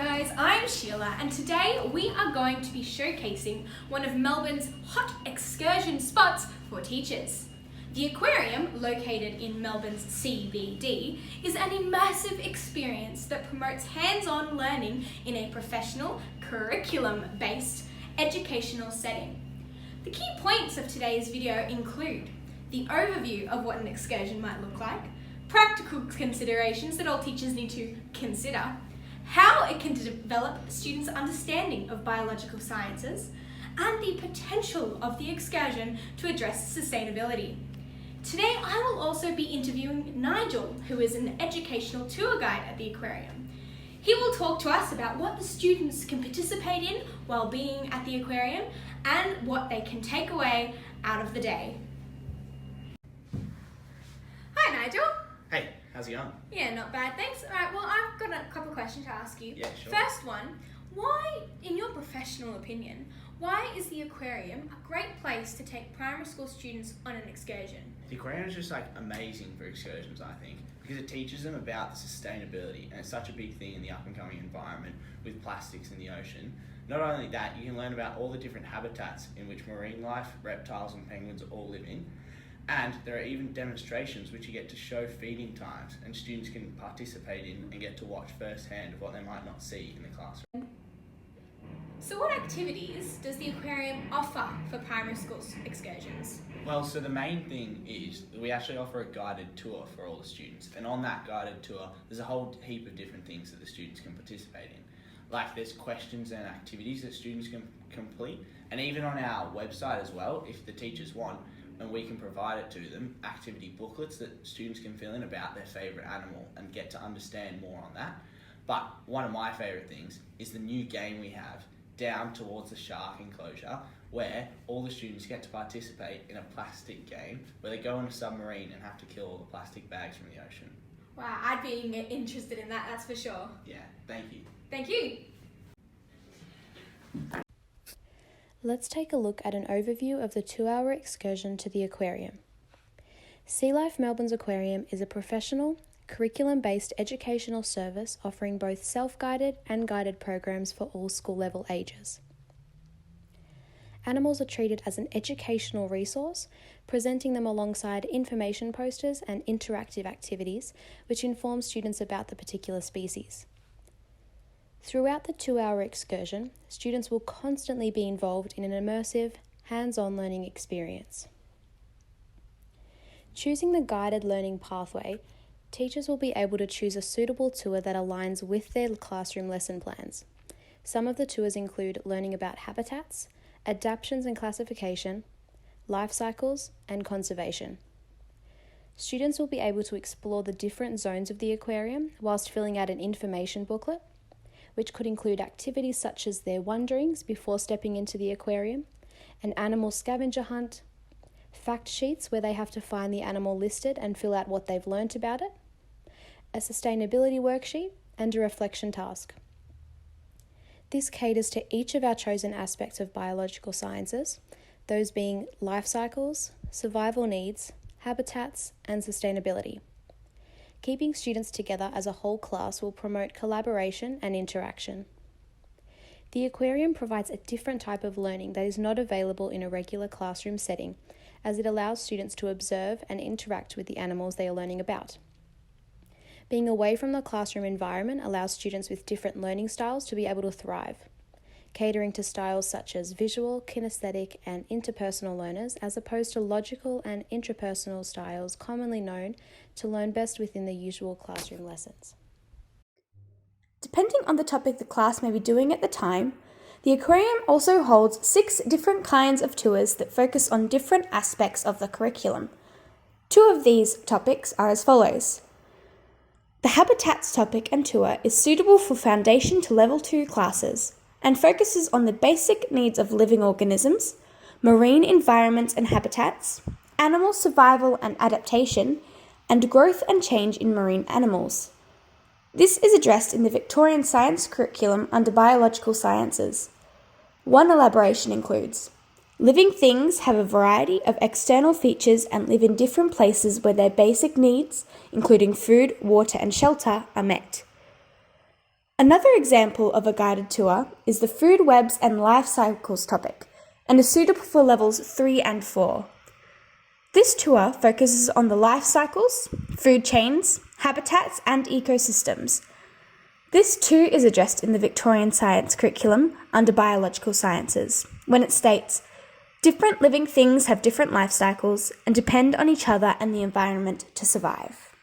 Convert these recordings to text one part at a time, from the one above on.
guys, I'm Sheila and today we are going to be showcasing one of Melbourne's hot excursion spots for teachers. The Aquarium, located in Melbourne's CBD, is an immersive experience that promotes hands-on learning in a professional, curriculum-based educational setting. The key points of today's video include the overview of what an excursion might look like, practical considerations that all teachers need to consider, how it can develop students' understanding of biological sciences, and the potential of the excursion to address sustainability. Today I will also be interviewing Nigel, who is an educational tour guide at the Aquarium. He will talk to us about what the students can participate in while being at the Aquarium and what they can take away out of the day. Hi Nigel. Hey, how's it going? Yeah, not bad, thanks. Alright, well I've got a couple of questions to ask you. Yeah, sure. First one, why, in your professional opinion, why is the Aquarium a great place to take primary school students on an excursion? The aquarium is just amazing for excursions, I think, because it teaches them about the sustainability, and it's such a big thing in the up and coming environment with plastics in the ocean. Not only that, you can learn about all the different habitats in which marine life, reptiles and penguins all live in. And there are even demonstrations which you get to show feeding times, and students can participate in and get to watch firsthand of what they might not see in the classroom. So what activities does the Aquarium offer for primary school excursions? Well, so the main thing is that we actually offer a guided tour for all the students, and on that guided tour there's a whole heap of different things that the students can participate in. Like there's questions and activities that students can complete, and even on our website as well, if the teachers want, and we can provide it to them, activity booklets that students can fill in about their favourite animal and get to understand more on that. But one of my favourite things is the new game we have down towards the shark enclosure, where all the students get to participate in a plastic game where they go on a submarine and have to kill all the plastic bags from the ocean. Wow, I'd be interested in that, that's for sure. Yeah, thank you. Thank you. Let's take a look at an overview of the 2-hour excursion to the Aquarium. Sea Life Melbourne's Aquarium is a professional, curriculum-based educational service offering both self-guided and guided programs for all school-level ages. Animals are treated as an educational resource, presenting them alongside information posters and interactive activities which inform students about the particular species. Throughout the 2-hour excursion, students will constantly be involved in an immersive, hands-on learning experience. Choosing the guided learning pathway, teachers will be able to choose a suitable tour that aligns with their classroom lesson plans. Some of the tours include learning about habitats, adaptations and classification, life cycles, and conservation. Students will be able to explore the different zones of the aquarium whilst filling out an information booklet, which could include activities such as their wanderings before stepping into the aquarium, an animal scavenger hunt, fact sheets where they have to find the animal listed and fill out what they've learnt about it, a sustainability worksheet, and a reflection task. This caters to each of our chosen aspects of biological sciences, those being life cycles, survival needs, habitats, and sustainability. Keeping students together as a whole class will promote collaboration and interaction. The Aquarium provides a different type of learning that is not available in a regular classroom setting, as it allows students to observe and interact with the animals they are learning about. Being away from the classroom environment allows students with different learning styles to be able to thrive, catering to styles such as visual, kinesthetic, and interpersonal learners, as opposed to logical and intrapersonal styles commonly known to learn best within the usual classroom lessons. Depending on the topic the class may be doing at the time, the Aquarium also holds 6 different kinds of tours that focus on different aspects of the curriculum. 2 of these topics are as follows. The Habitats topic and tour is suitable for Foundation to Level 2 classes and focuses on the basic needs of living organisms, marine environments and habitats, animal survival and adaptation, and growth and change in marine animals. This is addressed in the Victorian Science curriculum under Biological Sciences. One elaboration includes, living things have a variety of external features and live in different places where their basic needs, including food, water and shelter, are met. Another example of a guided tour is the food webs and life cycles topic, and is suitable for levels 3 and 4. This tour focuses on the life cycles, food chains, habitats and ecosystems. This too is addressed in the Victorian Science curriculum under Biological Sciences, when it states, different living things have different life cycles and depend on each other and the environment to survive.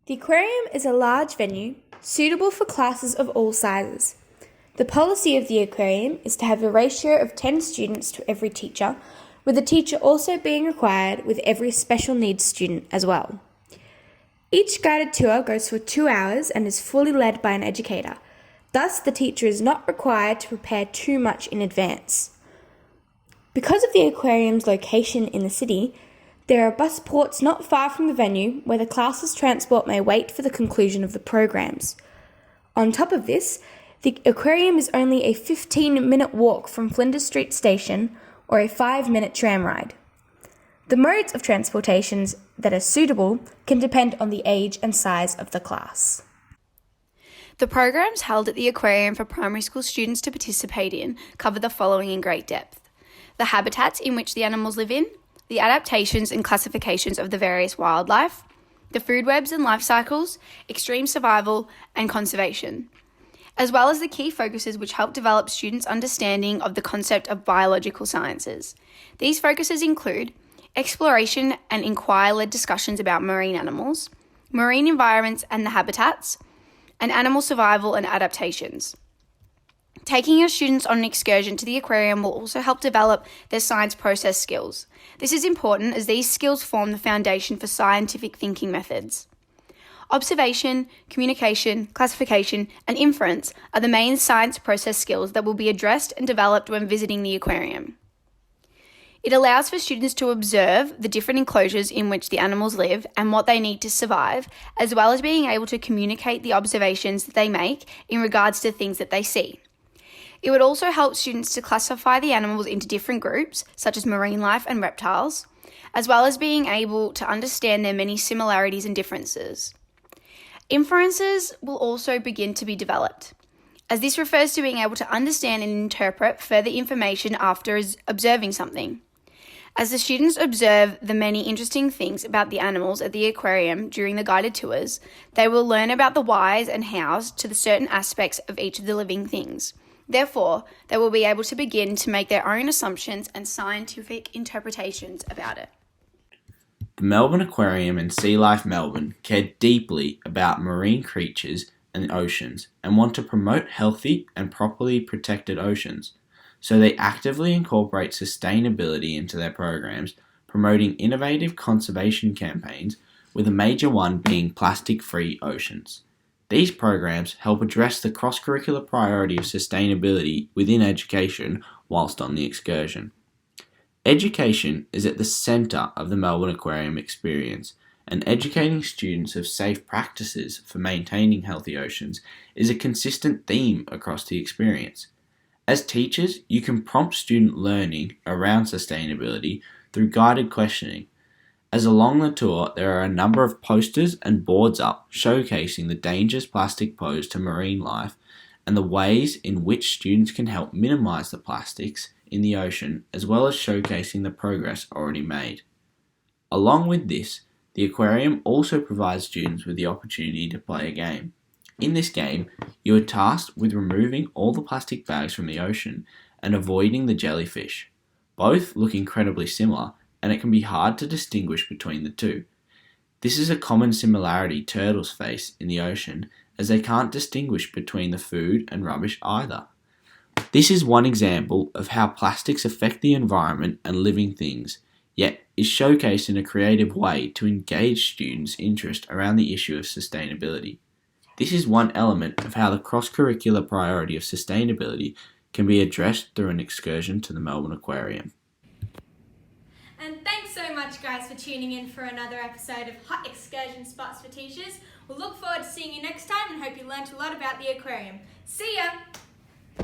The aquarium is a large venue suitable for classes of all sizes. The policy of the aquarium is to have a ratio of 10 students to every teacher, with a teacher also being required with every special needs student as well. Each guided tour goes for 2 hours and is fully led by an educator. Thus, the teacher is not required to prepare too much in advance. Because of the aquarium's location in the city, there are bus ports not far from the venue where the classes' transport may wait for the conclusion of the programs. On top of this, the aquarium is only a 15-minute walk from Flinders Street Station or a 5-minute tram ride. The modes of transportations that are suitable can depend on the age and size of the class. The programs held at the aquarium for primary school students to participate in cover the following in great depth: the habitats in which the animals live in, the adaptations and classifications of the various wildlife, the food webs and life cycles, extreme survival and conservation, as well as the key focuses which help develop students' understanding of the concept of biological sciences. These focuses include exploration and inquiry-led discussions about marine animals, marine environments and the habitats, and animal survival and adaptations. Taking your students on an excursion to the aquarium will also help develop their science process skills. This is important as these skills form the foundation for scientific thinking methods. Observation, communication, classification, and inference are the main science process skills that will be addressed and developed when visiting the aquarium. It allows for students to observe the different enclosures in which the animals live and what they need to survive, as well as being able to communicate the observations that they make in regards to things that they see. It would also help students to classify the animals into different groups, such as marine life and reptiles, as well as being able to understand their many similarities and differences. Inferences will also begin to be developed, as this refers to being able to understand and interpret further information after observing something. As the students observe the many interesting things about the animals at the aquarium during the guided tours, they will learn about the whys and hows to the certain aspects of each of the living things. Therefore, they will be able to begin to make their own assumptions and scientific interpretations about it. The Melbourne Aquarium and Sea Life Melbourne care deeply about marine creatures and oceans and want to promote healthy and properly protected oceans. So they actively incorporate sustainability into their programs, promoting innovative conservation campaigns, with a major one being plastic-free oceans. These programs help address the cross-curricular priority of sustainability within education whilst on the excursion. Education is at the centre of the Melbourne Aquarium experience, and educating students of safe practices for maintaining healthy oceans is a consistent theme across the experience. As teachers, you can prompt student learning around sustainability through guided questioning, as along the tour there are a number of posters and boards up showcasing the dangers plastic pose to marine life and the ways in which students can help minimise the plastics in the ocean, as well as showcasing the progress already made. Along with this, the aquarium also provides students with the opportunity to play a game. In this game, you are tasked with removing all the plastic bags from the ocean and avoiding the jellyfish. Both look incredibly similar, and it can be hard to distinguish between the two. This is a common similarity turtles face in the ocean, as they can't distinguish between the food and rubbish either. This is one example of how plastics affect the environment and living things, yet is showcased in a creative way to engage students' interest around the issue of sustainability. This is one element of how the cross-curricular priority of sustainability can be addressed through an excursion to the Melbourne Aquarium. And thanks so much, guys, for tuning in for another episode of Hot Excursion Spots for Teachers. We'll look forward to seeing you next time and hope you learnt a lot about the aquarium. See ya!